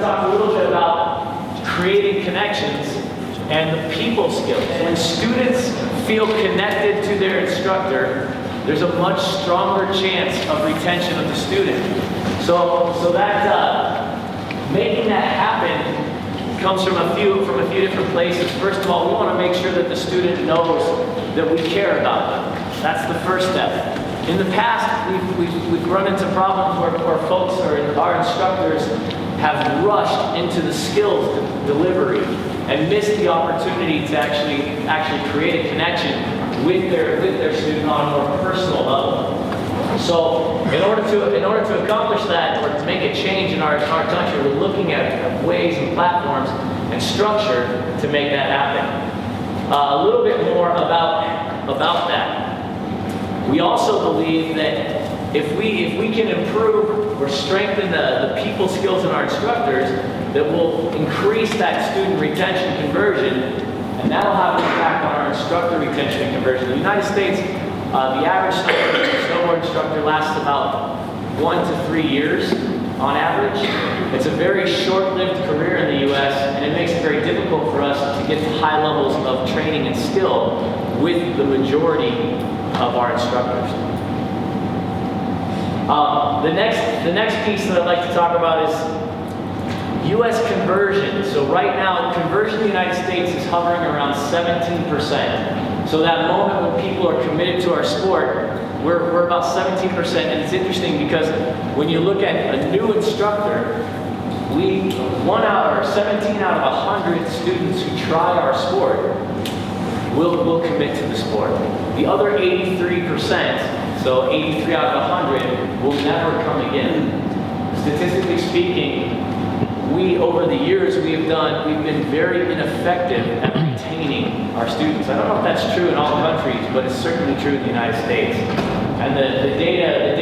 talk a little bit about creating connections and the people skills. When students feel connected to their instructor, there's a much stronger chance of retention of the student. So that making that happen comes from a few different places. First of all, we want to make sure that the student knows that we care about them. That's the first step. In the past, we've run into problems where folks or our instructors have rushed into the skills delivery and missed the opportunity to actually create a connection with their student on a more personal level. So in order to accomplish that, or to make a change in our country, we're looking at ways and platforms and structure to make that happen. A little bit more about that. We also believe that if we can improve or strengthen the people skills in our instructors, that will increase that student retention conversion, and that'll have an impact on our instructor retention and conversion. In the United States, the average snowboard instructor lasts about 1 to 3 years on average. It's a very short-lived career in the US, and it makes it very difficult for us to get to high levels of training and skill with the majority of our instructors. The next piece that I'd like to talk about is US conversion. So right now, conversion in the United States is hovering around 17%. So that moment when people are committed to our sport, we're about 17%. And it's interesting because when you look at a new instructor, 17 out of 100 students who try our sport will commit to the sport. The other 83%, so 83 out of 100, will never come again. Statistically speaking, over the years, we've been very ineffective at retaining our students. I don't know if that's true in all countries, but it's certainly true in the United States. And the data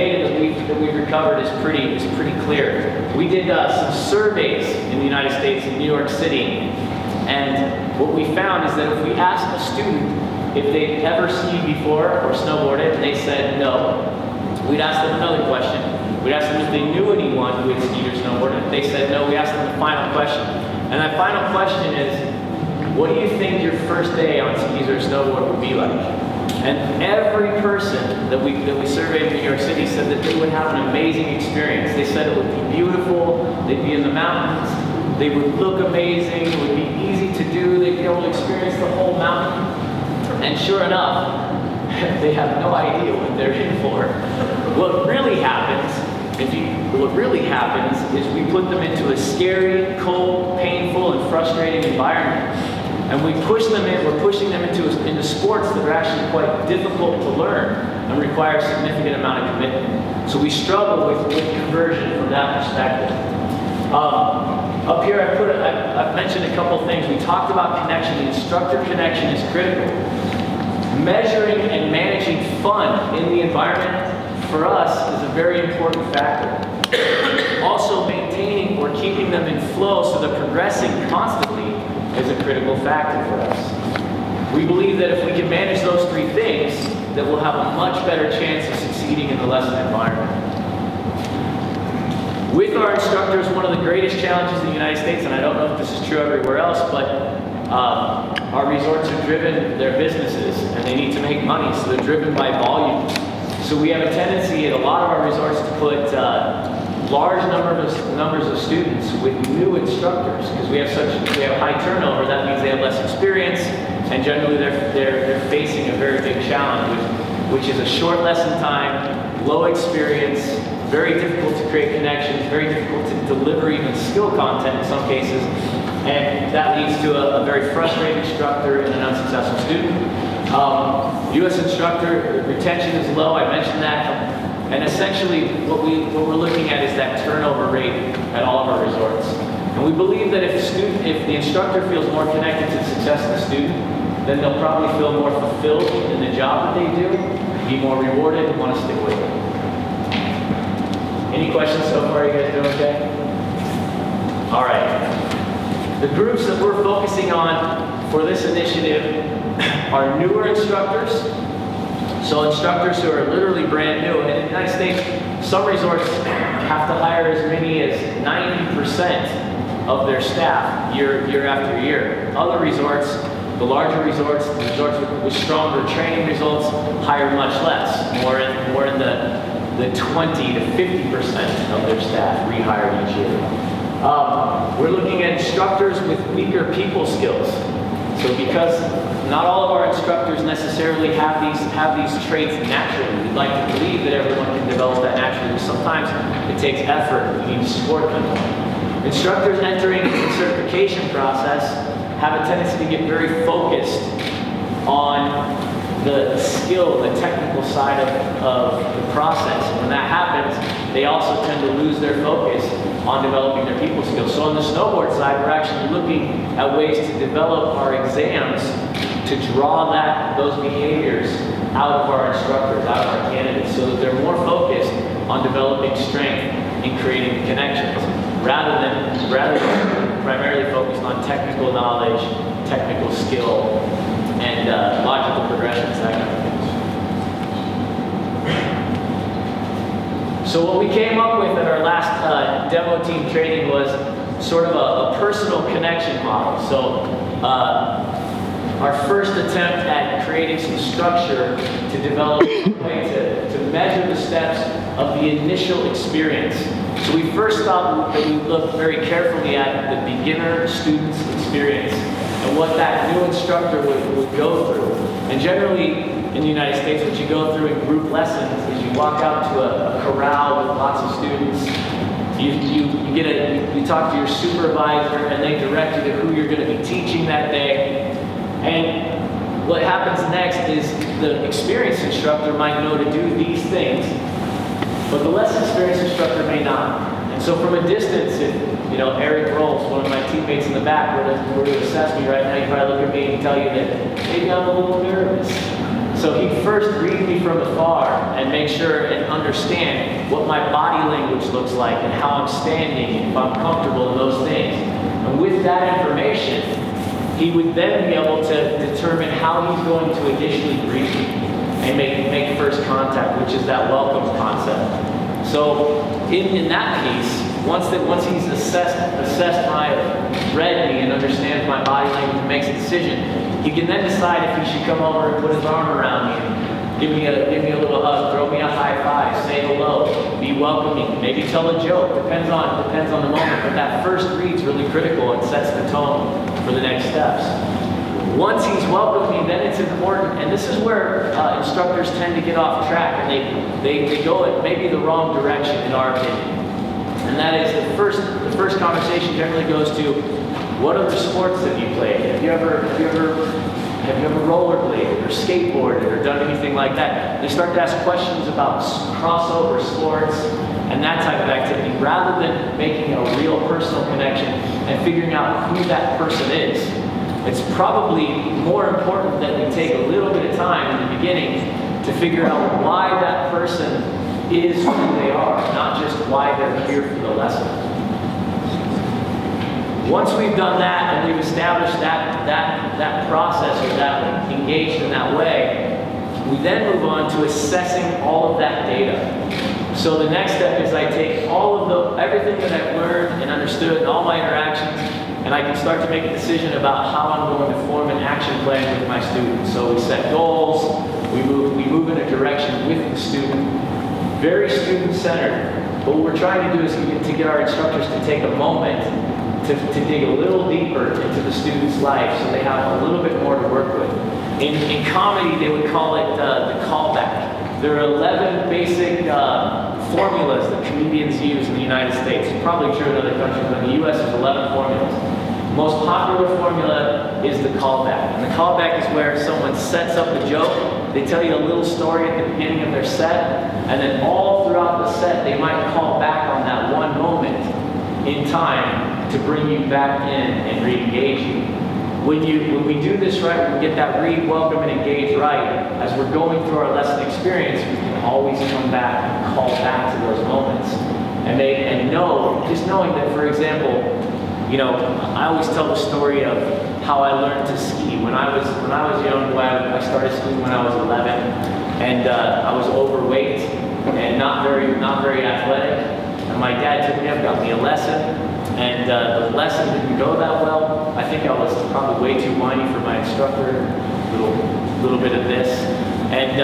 that we've recovered is pretty clear. We did some surveys in the United States, in New York City, and what we found is that if we asked a student if they'd ever skied before or snowboarded, and they said no, we'd ask them another question. We'd ask them if they knew anyone who had skied or snowboarded. If they said no, we asked them the final question. And that final question is, what do you think your first day on skis or snowboard would be like? And every person that we surveyed in New York City said that they would have an amazing experience. They said it would be beautiful, they'd be in the mountains, they would look amazing, it would be easy to do, they'd be able to experience the whole mountain. And sure enough, they have no idea what they're in for. What really happens is we put them into a scary, cold, painful, and frustrating environment. And we're pushing them into sports that are actually quite difficult to learn and require a significant amount of commitment. So we struggle with conversion from that perspective. Up here I've mentioned a couple things. We talked about connection. The instructor connection is critical. Measuring and managing fun in the environment for us is a very important factor. Also, maintaining or keeping them in flow so they're progressing constantly is a critical factor for us. We believe that if we can manage those three things, that we'll have a much better chance of succeeding in the lesson environment. With our instructors, one of the greatest challenges in the United States, and I don't know if this is true everywhere else, but our resorts are driven, they're businesses, and they need to make money, so they're driven by volume. So we have a tendency at a lot of our resorts to put large numbers of students with new instructors, because we have high turnover. That means they have less experience, and generally they're facing a very big challenge, which is a short lesson time, low experience, very difficult to create connections, very difficult to deliver even skill content in some cases, and that leads to a very frustrated instructor and an unsuccessful student. U.S. instructor retention is low, I mentioned that. And essentially, what we're looking at is that turnover rate at all of our resorts. And we believe that if the instructor feels more connected to the success of the student, then they'll probably feel more fulfilled in the job that they do, be more rewarded, and want to stick with it. Any questions so far? You guys doing okay? All right. The groups that we're focusing on for this initiative are newer instructors. So instructors who are literally brand new. And in the United States, some resorts have to hire as many as 90% of their staff year after year. Other resorts, the larger resorts, the resorts with stronger training results, hire much less, more in the 20 to 50% of their staff rehired each year. We're looking at instructors with weaker people skills. So because not all of our instructors necessarily have these traits naturally, we'd like to believe that everyone can develop that naturally, but sometimes it takes effort. We need to support them. Instructors entering the certification process have a tendency to get very focused on the skill, the technical side of the process. When that happens, they also tend to lose their focus on developing their people skills. So on the snowboard side, we're actually looking at ways to develop our exams to draw those behaviors out of our instructors, out of our candidates, so that they're more focused on developing strength and creating connections, rather than primarily focused on technical knowledge, technical skill, and logical progressions, that kind of thing. So what we came up with at our last demo team training was sort of a personal connection model. So our first attempt at creating some structure to develop a way to measure the steps of the initial experience. So we first thought that we would look very carefully at the beginner student's experience and what that new instructor would go through. And generally, in the United States, what you go through in group lessons is you walk out to a corral with lots of students. You talk to your supervisor, and they direct you to who you're going to be teaching that day. And what happens next is the experienced instructor might know to do these things, but the less experienced instructor may not. And so from a distance, if Eric Rolls, one of my teammates in the back, were to assess me right now, he'd probably look at me and tell you that maybe I'm a little nervous. So he'd first read me from afar and make sure and understand what my body language looks like and how I'm standing and if I'm comfortable in those things. And with that information, he would then be able to determine how he's going to initially greet me and make first contact, which is that welcome concept. So in that piece, once he's assessed read me and understands my body language and makes a decision, he can then decide if he should come over and put his arm around me and give me a little hug, throw me a high five, say hello, be welcoming, maybe tell a joke. Depends on the moment, but that first read's really critical and sets the tone for the next steps. Once he's welcomed me, then it's important, and this is where instructors tend to get off track, and they go in maybe the wrong direction in our opinion. And that is the first conversation generally goes to, what other sports have you played? Have you ever rollerbladed or skateboarded or done anything like that? They start to ask questions about crossover sports and that type of activity, rather than making a real personal connection and figuring out who that person is. It's probably more important that we take a little bit of time in the beginning to figure out why that person is who they are, not just why they're here for the lesson. Once we've done that and we've established that process, or that engaged in that way, we then move on to assessing all of that data. So the next step is I take everything that I've learned and understood and all my interactions, and I can start to make a decision about how I'm going to form an action plan with my students. So we set goals, we move in a direction with the student, very student-centered. But what we're trying to do is to get our instructors to take a moment to dig a little deeper into the student's life so they have a little bit more to work with. In comedy, they would call it the callback. There are 11 basic formulas that comedians use in the United States. It's probably true in other countries, but in the US there's 11 formulas. The most popular formula is the callback. And the callback is where someone sets up a joke, they tell you a little story at the beginning of their set, and then all throughout the set they might call back on that one moment in time to bring you back in and re-engage you. When we do this right, when we get that read, welcome, and engage right, as we're going through our lesson experience, we can always come back and call back to those moments. Just knowing that, for example, I always tell the story of how I learned to ski. When I was young, I started skiing when I was 11, and I was overweight and not very athletic. And my dad took me up, got me a lesson, and the lesson didn't go that well. I think I was probably way too whiny for my instructor, little bit of this. And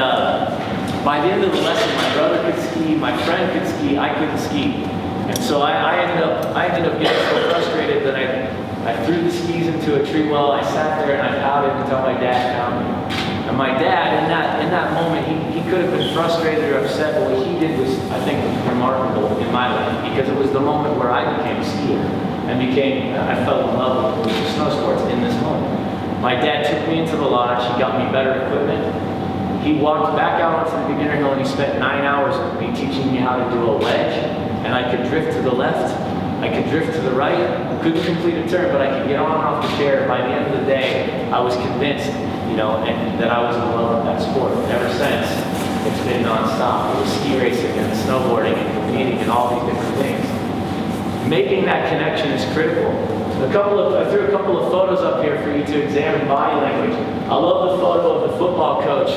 by the end of the lesson, my brother could ski, my friend could ski, I couldn't ski. And so I ended up getting so frustrated that I threw the skis into a tree well. I sat there and I pouted until my dad found me. And my dad, in that moment, he could have been frustrated or upset, but what he did was, I think, remarkable in my life, because it was the moment where I became a skier and I fell in love with snow sports in this moment. My dad took me into the lodge, he got me better equipment. He walked back out onto the beginner hill and he spent 9 hours with me teaching me how to do a wedge, and I could drift to the left, I could drift to the right, I couldn't complete a turn, but I could get on and off the chair. By the end of the day, I was convinced, and that I was in love with that sport. Ever since, it's been nonstop. It was ski racing and snowboarding and competing and all these different things. Making that connection is critical. I threw a couple of photos up here for you to examine body language. I love the photo of the football coach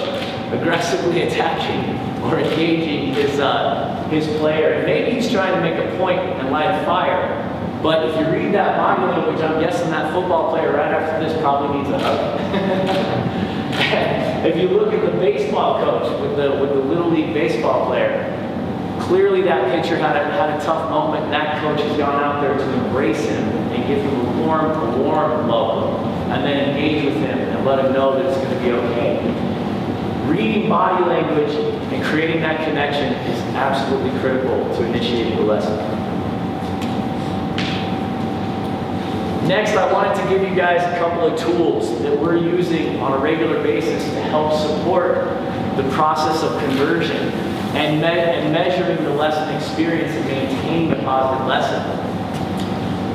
aggressively attacking or engaging his player. And maybe he's trying to make a point and light a fire. But if you read that body language, I'm guessing that football player right after this probably needs a hug. If you look at the baseball coach with the Little League baseball player, clearly that pitcher had a tough moment. That coach has gone out there to embrace him and give him a warm welcome, and then engage with him and let him know that it's going to be okay. Reading body language and creating that connection is absolutely critical to initiating the lesson. Next, I wanted to give you guys a couple of tools that we're using on a regular basis to help support the process of conversion and measuring the lesson experience and maintaining a positive lesson.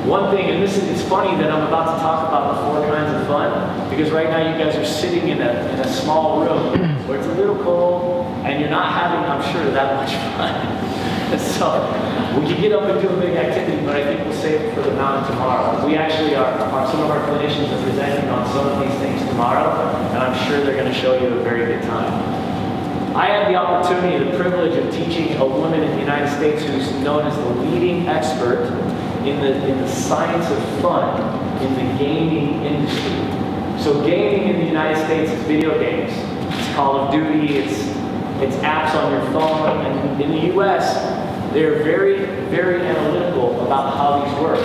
One thing, and it's funny that I'm about to talk about the 4 kinds of fun, because right now you guys are sitting in a small room where it's a little cold and you're not having, I'm sure, that much fun. So we could get up and do a big activity, but I think we'll save it for the mountain tomorrow. We actually some of our clinicians are presenting on some of these things tomorrow, and I'm sure they're going to show you a very good time. I had the opportunity, the privilege of teaching a woman in the United States who's known as the leading expert in the science of fun in the gaming industry. So gaming in the United States is video games. It's Call of Duty, it's apps on your phone, and in the US, they're very, very analytical about how these work.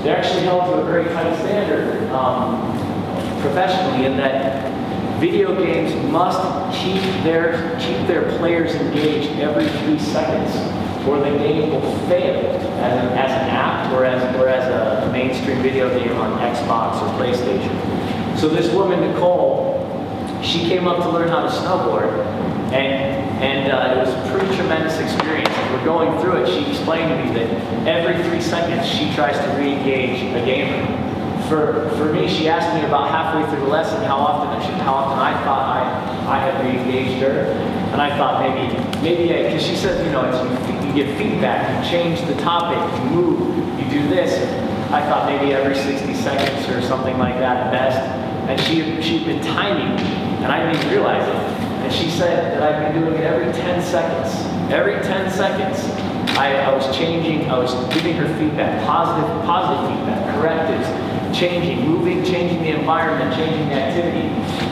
They're actually held to a very tight standard professionally, in that video games must keep their players engaged every 3 seconds, or the game will fail as an app or as a mainstream video game on Xbox or PlayStation. So this woman, Nicole, she came up to learn how to snowboard, and it was a pretty tremendous experience. We're going through it. She explained to me that every 3 seconds she tries to re-engage a gamer. For me, she asked me about halfway through the lesson how often I thought I had re-engaged her, and I thought maybe because she said, you get feedback, you change the topic, you move, you do this. I thought maybe every 60 seconds or something like that at best. And she'd been timing me, and I didn't even realize it. And she said that I've been doing it every 10 seconds. Every 10 seconds, I was changing, I was giving her feedback, positive feedback, correctives, moving, changing the environment, changing the activity.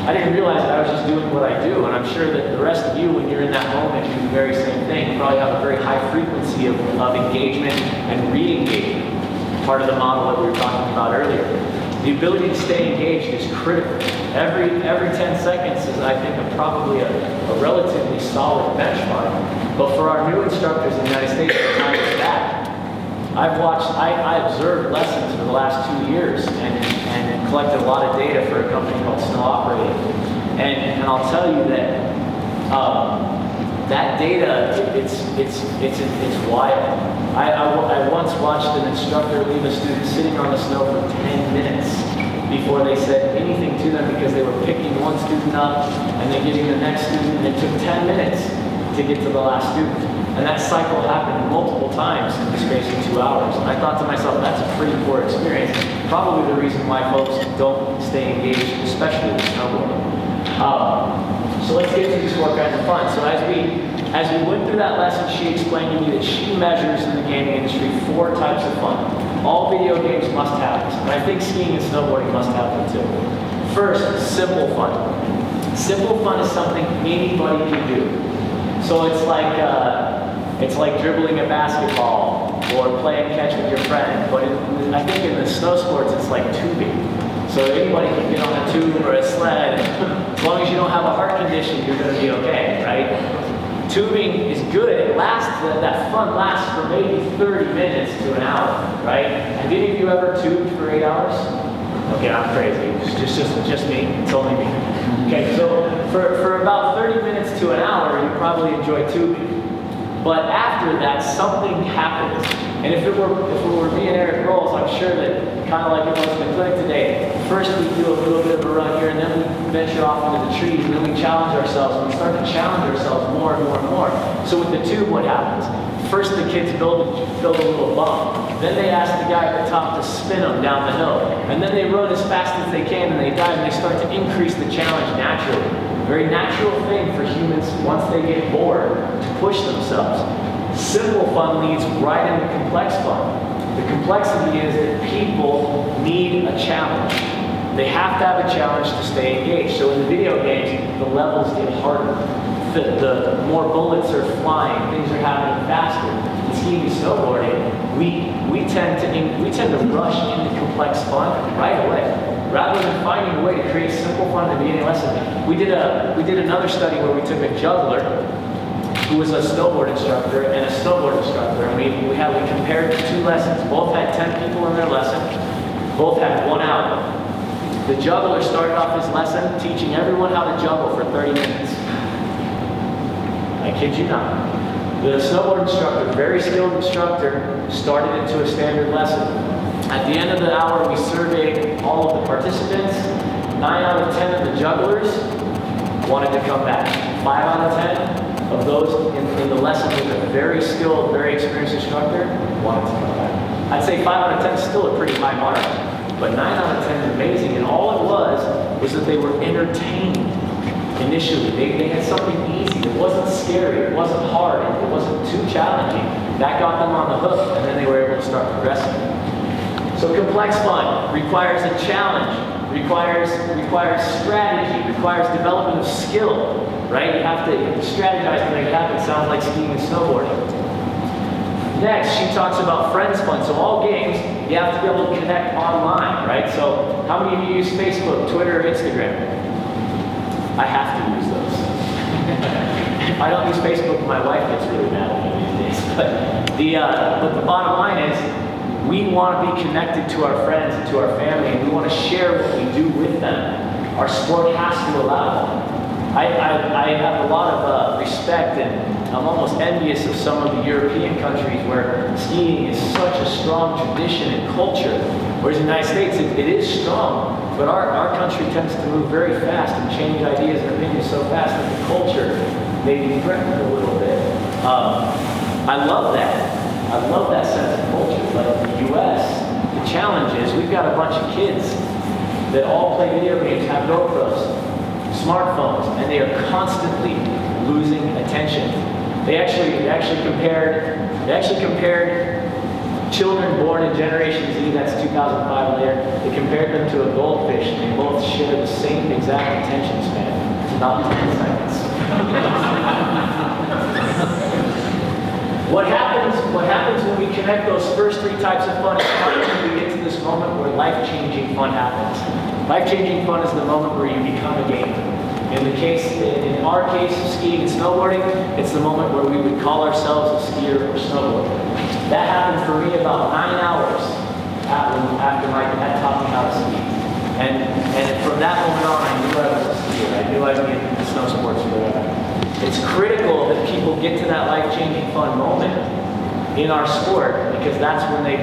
I didn't realize that I was just doing what I do, and I'm sure that the rest of you, when you're in that moment, do the very same thing. You probably have a very high frequency of engagement and re-engagement, part of the model that we were talking about earlier. The ability to stay engaged is critical. Every 10 seconds is, I think, probably a relatively solid benchmark. But for our new instructors in the United States, the time is back. I observed lessons for the last 2 years and collected a lot of data for a company called Snowboard. And I'll tell you that that data, it's wild. I once watched an instructor leave a student sitting on the snow for 10 minutes before they said anything to them, because they were picking one student up and then getting the next student, and it took 10 minutes to get to the last student. And that cycle happened multiple times in the space of 2 hours. And I thought to myself, that's a pretty poor experience. Probably the reason why folks don't stay engaged, especially with snowboarding. So let's get to these 4 kinds of fun. So as we went through that lesson, she explained to me that she measures in the gaming industry 4 types of fun. all video games must have this, and I think skiing and snowboarding must have them too. First, simple fun. Simple fun is something anybody can do. So it's like dribbling a basketball or playing catch with your friend. But I think in the snow sports, it's like tubing. So anybody can get on a tube or a sled. As long as you don't have a heart condition, you're going to be okay, right? Tubing is good. It lasts, that fun lasts for maybe 30 minutes to an hour, right? Have any of you ever tubed for 8 hours? Okay, I'm crazy. It's just me. It's only me. Okay, so for about 30 minutes to an hour, you probably enjoy tubing. But after that, something happens. And if it were me and Eric Rolls, I'm sure that kind of like it was in the clinic today, first we do a little bit of a run here, and then we venture off into the trees, and then we challenge ourselves, and we start to challenge ourselves more and more and more. So with the tube, what happens? First the kids build a little bump. Then they ask the guy at the top to spin them down the hill. And then they run as fast as they can, and they dive, and they start to increase the challenge naturally. Very natural thing for humans once they get bored to push themselves. Simple fun leads right into complex fun. The complexity is that people need a challenge. They have to have a challenge to stay engaged. So in the video games, the levels get harder. The more bullets are flying, things are happening faster. In skiing and snowboarding, we tend to rush into complex fun right away. Rather than finding a way to create simple fun at the beginning lesson. We did another study where we took a juggler who was a snowboard instructor and a snowboard instructor, and we compared the two lessons. Both had 10 people in their lesson. Both had 1 hour. The juggler started off his lesson teaching everyone how to juggle for 30 minutes. I kid you not. The snowboard instructor, very skilled instructor, started into a standard lesson. At the end of the hour, we surveyed all of the participants. 9 out of 10 of the jugglers wanted to come back. 5 out of 10 of those in the lesson with a very skilled, very experienced instructor wanted to come back. I'd say 5 out of 10 is still a pretty high mark, but 9 out of 10 is amazing. And all it was that they were entertained initially. They had something easy. It wasn't scary. It wasn't hard. It wasn't too challenging. That got them on the hook, and then they were able to start progressing. So complex fun requires a challenge, requires strategy, requires development of skill, right? You have to strategize to make it happen. It sounds like skiing and snowboarding. Next, she talks about friends fun. So all games, you have to be able to connect online, right? So how many of you use Facebook, Twitter, or Instagram? I have to use those. If I don't use Facebook, my wife gets really mad at me these days. But the bottom line is, we want to be connected to our friends and to our family, and we want to share what we do with them. Our sport has to allow that. I have a lot of respect, and I'm almost envious of some of the European countries where skiing is such a strong tradition and culture, whereas in the United States it is strong, but our country tends to move very fast and change ideas and opinions so fast that the culture may be threatened a little bit. I love that. I love that sense of culture, but in the U.S., the challenge is we've got a bunch of kids that all play video games, have GoPros, smartphones, and they are constantly losing attention. They actually compared children born in Generation Z, that's 2005 and later, they compared them to a goldfish, and they both share the same exact attention span. It's about 10 seconds. What happens when we connect those first 3 types of fun is when we get to this moment where life-changing fun happens. Life-changing fun is the moment where you become a gamer. In our case of skiing and snowboarding, it's the moment where we would call ourselves a skier or snowboarder. That happened for me about 9 hours after my dad taught me how to ski. And from that moment on, I knew I was a skier. I knew I'd be into snow sports forever. It's critical that people get to that life-changing fun moment in our sport, because that's when they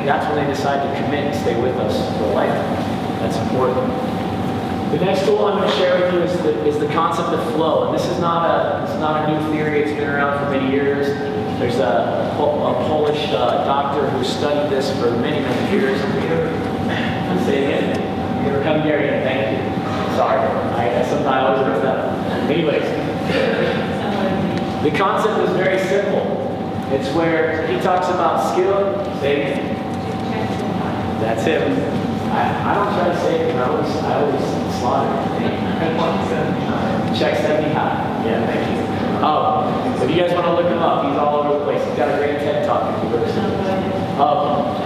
decide to commit and stay with us for a lifetime. That's important. The next tool I'm going to share with you is the concept of flow, and this is not a new theory. It's been around for many years. There's a Polish doctor who studied this for many years. Say it again. Hungarian. Thank you. Sorry, I always mess up. Anyways, the concept is very simple. It's where he talks about skill. Say it again. That's him. I don't try to say it, I always slaughter it. Check 70 high. Yeah, thank you. If you guys want to look him up, he's all over the place. He's got a great TED Talk if you've ever seen it.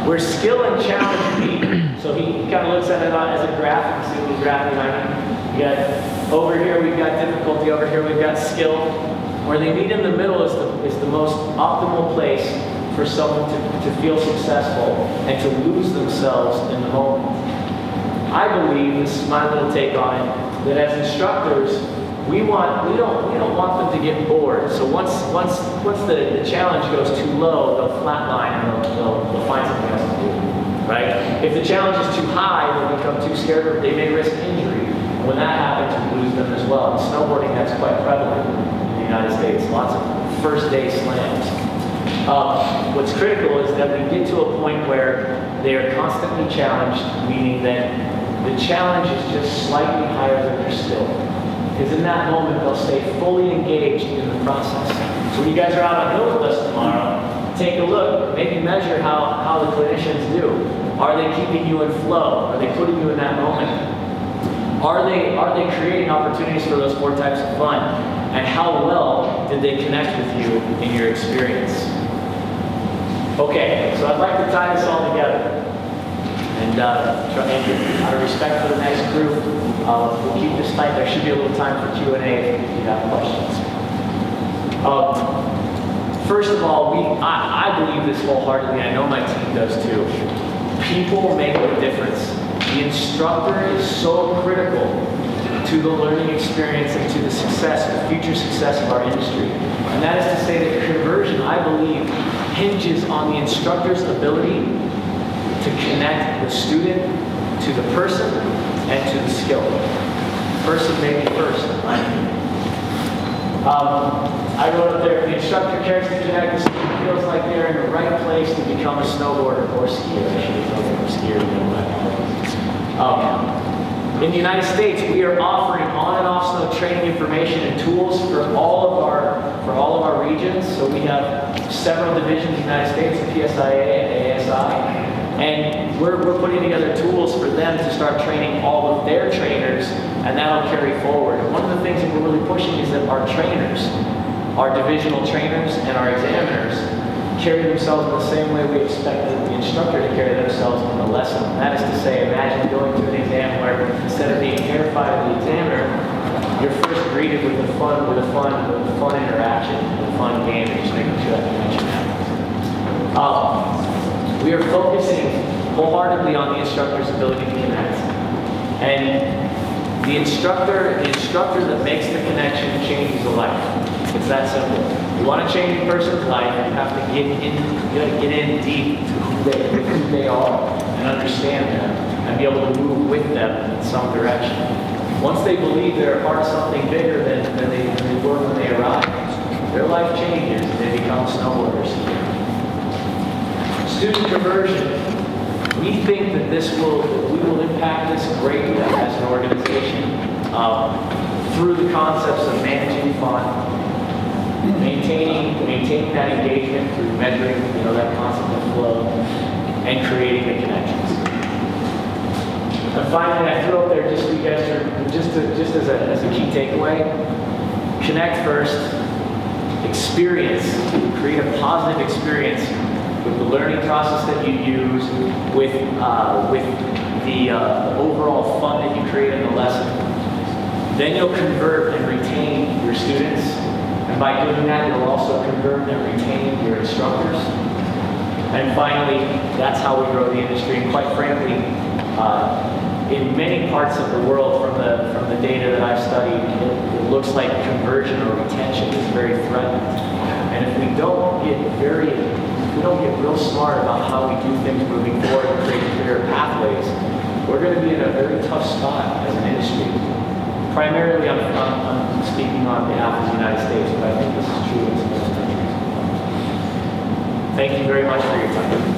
Where skill and challenge meet. So he kind of looks at it as a graph. You can see a little graph behind him. We got over here, we've got difficulty. Over here, we've got skill. Where they meet in the middle is the most optimal place for someone to feel successful and to lose themselves in the moment. I believe, this is my little take on it, that as instructors, we don't want them to get bored. So once the challenge goes too low, they'll flatline and they'll find something else to do. Right? If the challenge is too high, they'll become too scared, or they may risk injury. And when that happens, we lose them as well. In snowboarding, that's quite prevalent in the United States. Lots of first-day slams. What's critical is that we get to a point where they are constantly challenged, meaning that the challenge is just slightly higher than their skill. Because in that moment, they'll stay fully engaged in the process. So when you guys are out on hill with us tomorrow, take a look, maybe measure how the clinicians do. Are they keeping you in flow? Are they putting you in that moment? Are they creating opportunities for those 4 types of fun? And how well did they connect with you in your experience? Okay, so I'd like to tie this all together. And out of respect for the next group, we'll keep this tight. There should be a little time for Q&A if you have questions. First of all, I believe this wholeheartedly. I know my team does too. People make a difference. The instructor is so critical to the learning experience and to the success, the future success of our industry. And that is to say that conversion, I believe, hinges on the instructor's ability to connect the student to the person and to the skill. Person may be first, in my opinion. I wrote up there, the instructor cares to connect, the student feels like they're in the right place to become a snowboarder or skier. I should have told them a skier, in the United States, we are offering on and off snow training information and tools for all of our regions. So we have several divisions in the United States, the PSIA-AASI. And we're putting together tools for them to start training all of their trainers, and that'll carry forward. And one of the things that we're really pushing is that our trainers, our divisional trainers and our examiners, carry themselves in the same way we expect the instructor to carry themselves in the lesson. And that is to say, imagine going to an exam where instead of being terrified of the examiner, you're first greeted with a fun interaction, with a fun game, and just making sure that you mention that. We are focusing wholeheartedly on the instructor's ability to connect. And the instructor that makes the connection changes a life. It's that simple. You want to change a person's life, you have to get in deep to who they are and understand them and be able to move with them in some direction. Once they believe they're a part of something bigger than they were when they arrived, their life changes and they become snowboarders. Student conversion. We think that we will impact this greatly as an organization through the concepts of managing fun, maintaining that engagement through measuring, that concept of flow, and creating the connections. And finally, I threw up there just for you guys just as a key takeaway: connect first, experience, create a positive experience with the learning process that you use, with the overall fun that you create in the lesson. Then you'll convert and retain your students. And by doing that, you'll also convert and retain your instructors. And finally, that's how we grow the industry. And quite frankly, in many parts of the world, from the data that I've studied, it looks like conversion or retention is very threatened. And if we don't get real smart about how we do things moving forward and create clear pathways, we're going to be in a very tough spot as an industry. Primarily, I'm speaking on behalf of the United States, but I think this is true in some other countries. Thank you very much for your time.